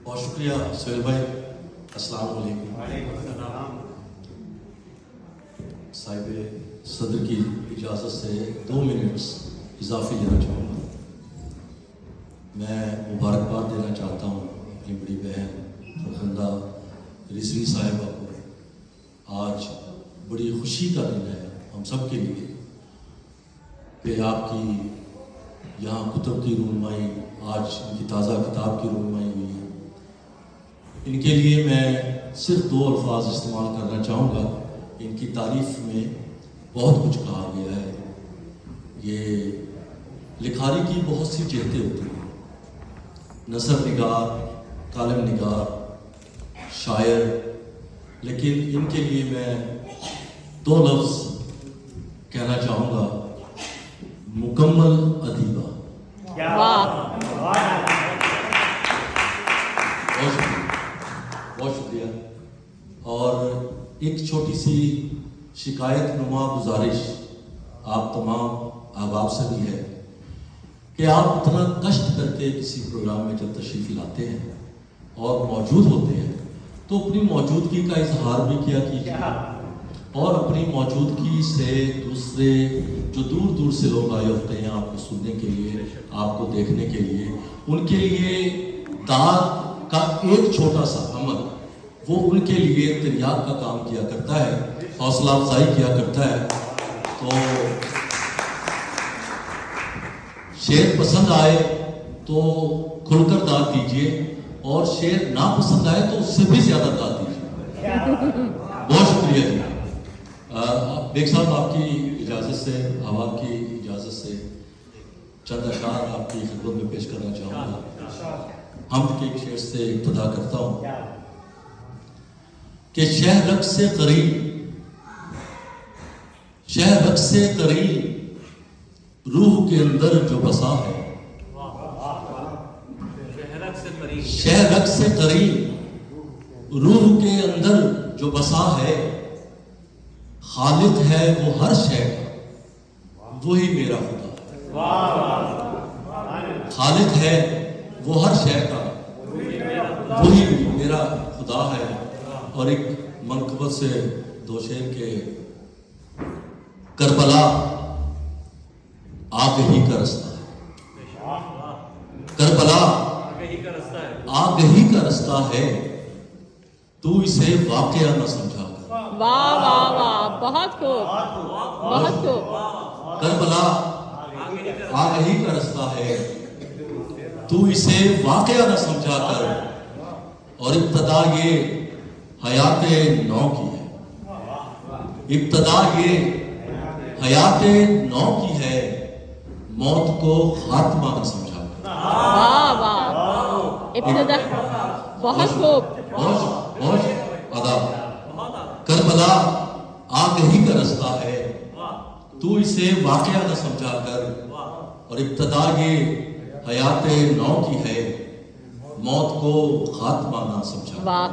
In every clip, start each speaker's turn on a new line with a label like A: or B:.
A: بہت شکریہ سہیل بھائی. السلام علیکم. صاحب صدر کی اجازت سے 2 منٹس اضافی لینا چاہوں گا. میں مبارکباد دینا چاہتا ہوں اپنی بڑی بہن فرخندہ رضوی صاحبہ کو. آج بڑی خوشی کا دن ہے ہم سب کے لیے کہ آپ کی یہاں کتب کی رونمائی، آج ان کی تازہ کتاب کی رونمائی ہوئی ہے. ان کے لیے میں صرف 2 الفاظ استعمال کرنا چاہوں گا. ان کی تعریف میں بہت کچھ کہا گیا ہے. یہ لکھاری کی بہت سی جہتیں ہوتی ہیں، نثر نگار، کالم نگار، شاعر، لیکن ان کے لیے میں 2 لفظ کہنا چاہوں گا: مکمل ادیبہ. بہت شکریہ. اور ایک چھوٹی سی شکایت نما گزارش آپ تمام احباب سے بھی ہے کہ آپ اتنا کشٹ کر کے کسی پروگرام میں جب تشریف لاتے ہیں اور موجود ہوتے ہیں تو اپنی موجودگی کا اظہار بھی کیا کیجیے، اور اپنی موجودگی سے دوسرے جو دور دور سے لوگ آئے ہوتے ہیں آپ کو سننے کے لیے، آپ کو دیکھنے کے لیے، ان کے لیے داد کا ایک چھوٹا سا عمل وہ ان کے لیے تریاق کا کام کیا کرتا ہے، حوصلہ افزائی کیا کرتا ہے. تو شعر پسند آئے تو کھل کر داد دیجیے، اور شعر نہ پسند آئے تو اس سے بھی زیادہ داد دیجیے. بہت شکریہ جی. بیگ صاحب آپ کی اجازت سے، احباب کی اجازت سے چند اشعار آپ کی خدمت میں پیش کرنا چاہوں گا. حمد کے ایک شعر سے ابتدا کرتا ہوں کہ شہ رقص سے قریب، شہ رقص سے قریب روح کے اندر جو بسا ہے. شہ رقص سے قریب روح کے اندر جو بسا ہے، خالق ہے وہ ہر شے کا، وہی میرا خدا ہے. خالق ہے وہ ہر شے کا، وہی میرا خدا ہے. اور ایک منقبت سے 2 شعر کے: کربلا آگہی کا رستہ ہے، کربلا آگہی کا رستہ ہے، تو اسے واقعہ نہ سمجھا کر.
B: واہ واہ واہ، بہت خوب، بہت خوب.
A: کربلا آگہی کا رستہ ہے، تو اسے واقعہ نہ سمجھا کر. اور ابتدا یہ حیات نو کی ہے، ابتدا یہ حیات نو کی ہے، موت کو خاتمہ نہ سمجھا کر.
B: واہ واہ، ابتدا بہت خوب.
A: بہت ادا. کربلا آگہی کا رستہ ہے، تو اسے واقعہ نہ سمجھا کر. اور ابتدا یہ حیات نو کی ہے، موت کو خاتمہ نہ سمجھا.
B: واہ.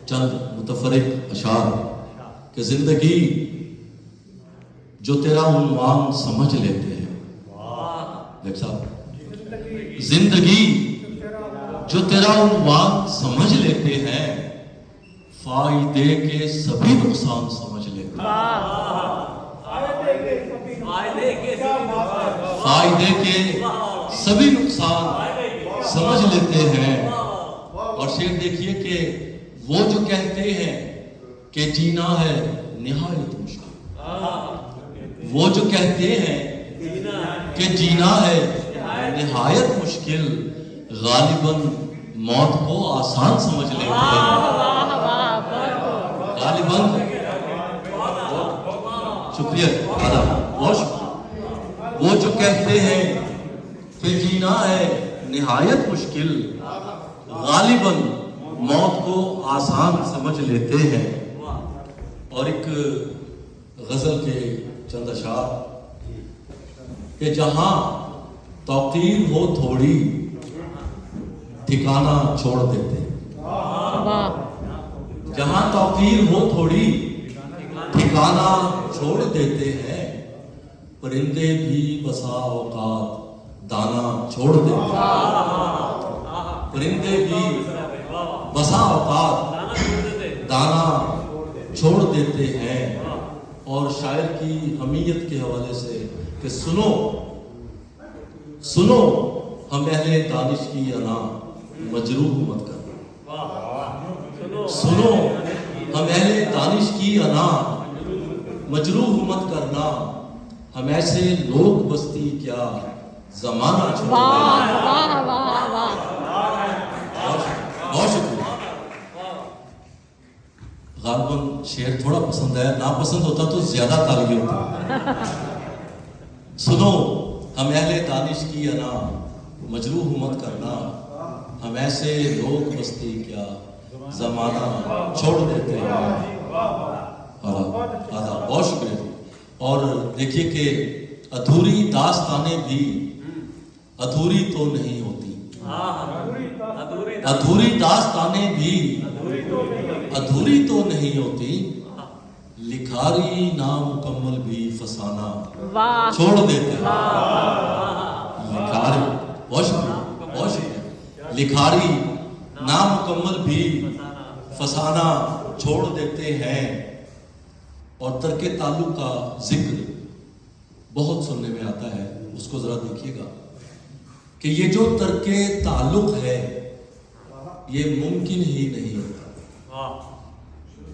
A: چند متفرق اشعار کہ زندگی جو تیرا عنوان سمجھ لیتے ہیں. دیکھ صاحب، زندگی جو تیرا عنوان سمجھ لیتے ہیں، فائدے کے سبھی نقصان سمجھ لیتے ہیں. فائدے کے سبھی نقصان سمجھ لیتے ہیں. اور شعر دیکھیے کہ وہ جو کہتے ہیں کہ جینا ہے نہایت مشکل، وہ جو کہتے ہیں کہ جینا ہے نہایت مشکل، غالباً موت کو آسان سمجھ لیتے ہیں. غالباً، شکریہ دادا، بہت شکریہ. وہ جو کہتے ہیں کہ جینا ہے نہایت مشکل، غالباً موت کو آسان سمجھ لیتے ہیں. اور ایک غزل کے چند اشعار کہ جہاں توقیر ہو تھوڑی ٹھکانہ چھوڑ دیتے. جہاں توقیر ہو تھوڑی ٹھکانہ چھوڑ دیتے ہیں، پرندے بھی بسا اوقات دانا چھوڑ دیتے ہیں. परिंदे भी बसा औकात दाना छोड़ देते हैं। और शायर की हमीयत के हवाले से कि सुनो सुनो हम अहले दानिश की अना मजरूह मत करना। सुनो हम अहले दानिश की अना मजरूह मत करना। हम ऐसे लोग बस्ती क्या जमाना छोड़
B: वाह
A: देना।
B: वाह वाह वाह
A: बहुत शुक्रिया। गालबन शेर थोड़ा पसंद है, ना पसंद होता तो ज्यादा तालियां होती। सुनो हम अहले दानिश की अना मजरूह मत करना। हम ऐसे लोग बस्ती क्या जमाना छोड़ देते हैं। आधा बहुत शुक्रिया। और देखिए कि अधूरी दास्तानें भी अधूरी तो नहीं होती। अधूरी दास्तानें भी अधूरी तो नहीं होती। लिखारी नामुकम्मल भी फसाना
B: वाह
A: छोड़ देते हैं। लिखारी बहुत शुक्रिया बहुत शुक्रिया। लिखारी नामुकम्मल भी फसाना छोड़ देते हैं। और तर्के ताल्लुक का जिक्र बहुत सुनने में आता है, उसको जरा देखिएगा कि ये जो तर्के ताल्लुक है ये मुमकिन ही नहीं होता।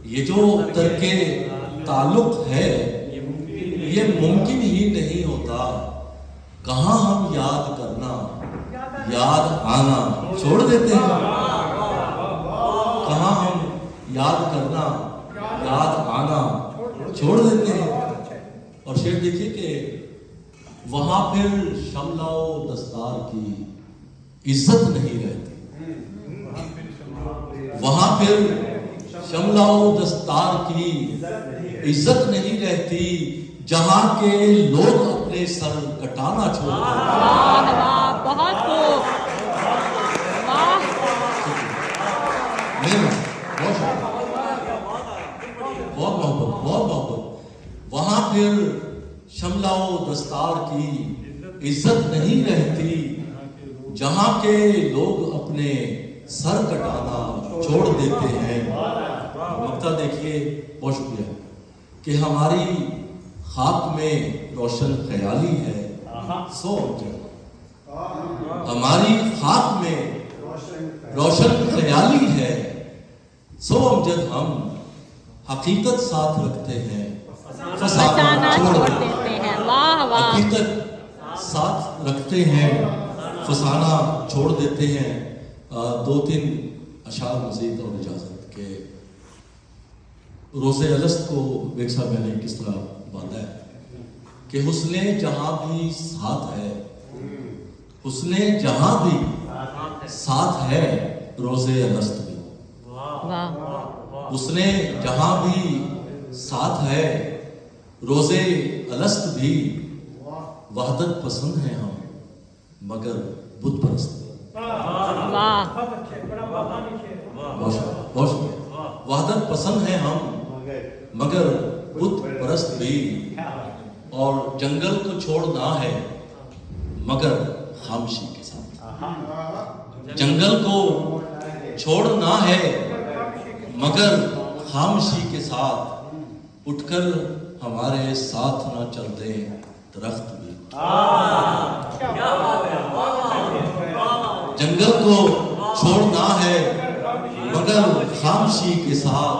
A: ये जो तर्के ताल्लुक है ये मुमकिन ही नहीं होता। कहाँ हम याद करना याद आना छोड़ देते हैं। कहाँ हम याद करना याद आना छोड़ देते हैं। और शेर देखिए कि वहां फिर शमलाओ दस्तार की इज्जत नहीं रहती। वहां फिर शमलाओ दस्तार की इज्जत नहीं रहती। जहां के लोग अपने सर कटाना छोड़ देते हैं।
B: वाह वाह बहुत खूब वाह
A: बहुत मोहब्बत बहुत मोहब्बत। वहां फिर शमलाओ दस्तार की इज्जत नहीं रहती। जहां के लोग अपने सर कटाना छोड़ देते हैं। मक्ता देखिए बहुत शुक्रिया कि हमारी खाक में रोशन ख्याली है सो हमारी खाक में रोशन ख्याली है सो अमजद। हम हकीकत साथ रखते हैं
B: फसाना छोड़ देते हैं। वाह वाह
A: हकीकत साथ रखते हैं फसाना छोड़ देते हैं। दो तीन अशार मजीद और इजाजत के रोज़े अलस्त को बेक्सा मैंने किस तरह बांधा है कि हुस्ने जहां भी साथ है। हुस्ने जहां भी साथ है रोज़े अलस्त भी।
B: वाह
A: उसने जहां भी साथ है रोज़े अलस्त भी। वहदत पसंद है हम मगर बुत परस्त।
B: वाह
A: बहुत शुक्रिया। वहदत पसंद है हम मगर बुत परस्त भी। और जंगल को छोड़ना है मगर खामोशी के साथ। जंगल को छोड़ना है मगर खामोशी के साथ। उठकर हमारे साथ ना चल दे दरख्त भी। जंगल को छोड़ना है मगर खामोशी के साथ।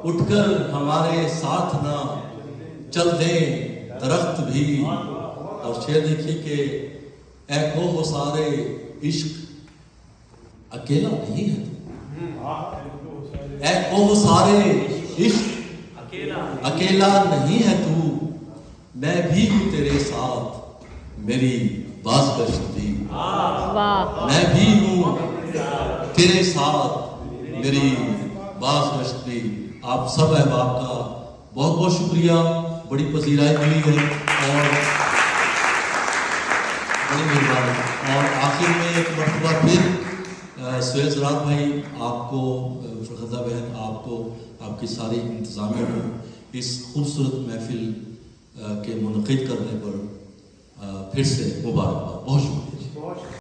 A: उठकर हमारे साथ ना चल दे दरख्त भी। और शेर देखिए कि ऐ हो सारे इश्क अकेला नहीं है तू। ऐ हो सारे इश्क अकेला नहीं है तू। मैं भी हूं तेरे साथ मेरी बाज़गश्त भी।
B: वाह
A: मैं भी हूं तेरे साथ मेरी बाज़गश्त भी। आप सब अहबाब का बहुत बहुत शुक्रिया। बड़ी पजीराई मिली है और बड़ी मेहरबानी। और आखिर में एक मरतबा फिर सुहेल सराज भाई आपको फरखदा बहन आपको आपकी सारी इंतज़ामिया को इस खूबसूरत महफिल के मुनक़िद करने पर फिर से मुबारकबाद। बहुत शुक्रिया।